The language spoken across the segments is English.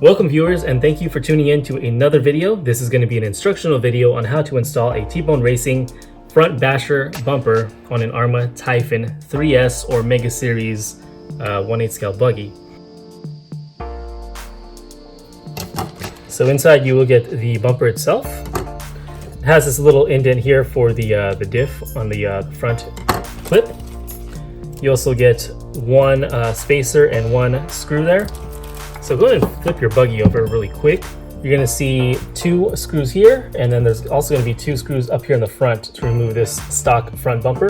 Welcome viewers, and thank you for tuning in to another video. This is going to be an instructional video on how to install a T-Bone Racing front basher bumper on an Arrma Typhon 3S or Mega Series 1/8 scale buggy. So inside you will get the bumper itself. It has this little indent here for the diff on the front clip. You also get one spacer and one screw there. So go ahead and flip your buggy over really quick. You're going to see two screws here, and then there's also going to be two screws up here in the front to remove this stock front bumper.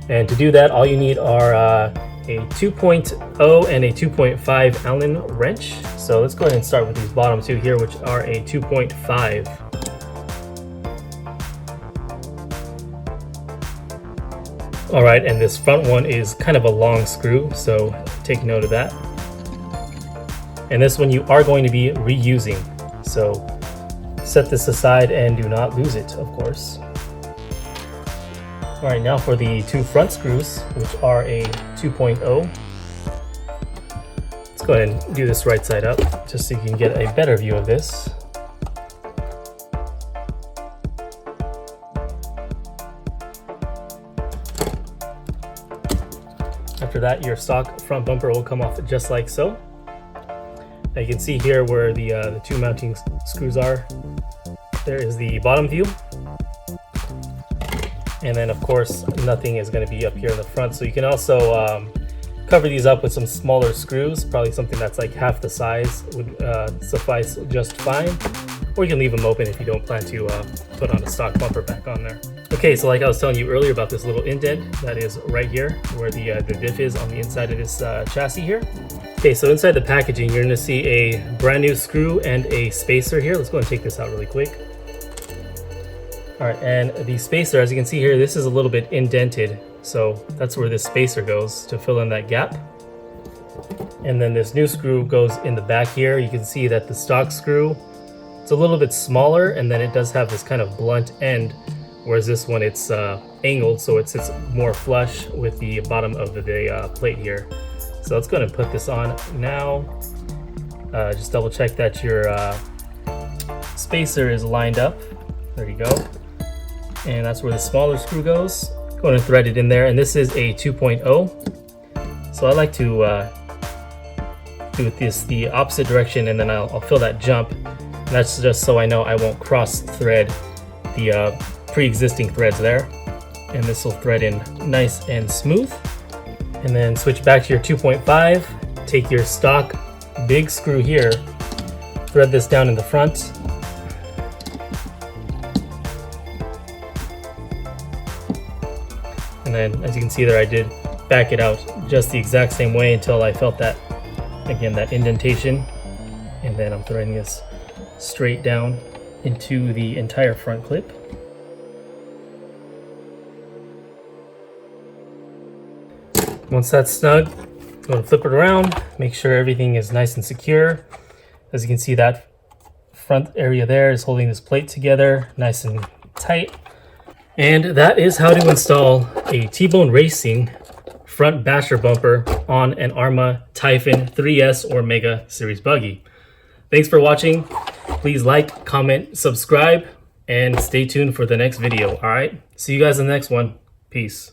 And to do that, all you need are a 2.0 and a 2.5 Allen wrench. So let's go ahead and start with these bottom two here, which are a 2.5. All right, and this front one is kind of a long screw, so take note of that. And this one you are going to be reusing, so set this aside and do not lose it, of course. All right, now for the two front screws, which are a 2.0. Let's go ahead and do this right side up, just so you can get a better view of this. After that, your stock front bumper will come off just like so. Now you can see here where the two mounting screws are. There is the bottom view. And then of course, nothing is going to be up here in the front. So you can also cover these up with some smaller screws. Probably something that's like half the size would suffice just fine. Or you can leave them open if you don't plan to put on a stock bumper back on there. Okay, so like I was telling you earlier about this little indent that is right here where the diff is on the inside of this chassis here. Okay, so inside the packaging, you're going to see a brand new screw and a spacer here. Let's go and take this out really quick. All right, and the spacer, as you can see here, this is a little bit indented. So that's where this spacer goes to fill in that gap. And then this new screw goes in the back here. You can see that the stock screw, it's a little bit smaller, and then it does have this kind of blunt end, whereas this one, it's angled, so it sits more flush with the bottom of the plate here. So let's go ahead and put this on now. Just double check that your spacer is lined up. There you go. And that's where the smaller screw goes. Go ahead and thread it in there. And this is a 2.0. So I like to do this the opposite direction, and then I'll fill that jump. And that's just so I know I won't cross thread the pre-existing threads there. And this will thread in nice and smooth. And then switch back to your 2.5, take your stock big screw here, thread this down in the front. And then as you can see there, I did back it out just the exact same way until I felt that, again, that indentation. And then I'm threading this straight down into the entire front clip. Once that's snug, go and flip it around, make sure everything is nice and secure. As you can see, that front area there is holding this plate together nice and tight. And that is how to install a T-Bone Racing front basher bumper on an Arrma Typhon 3S or Mega Series buggy. Thanks for watching. Please like, comment, subscribe, and stay tuned for the next video. All right, see you guys in the next one. Peace.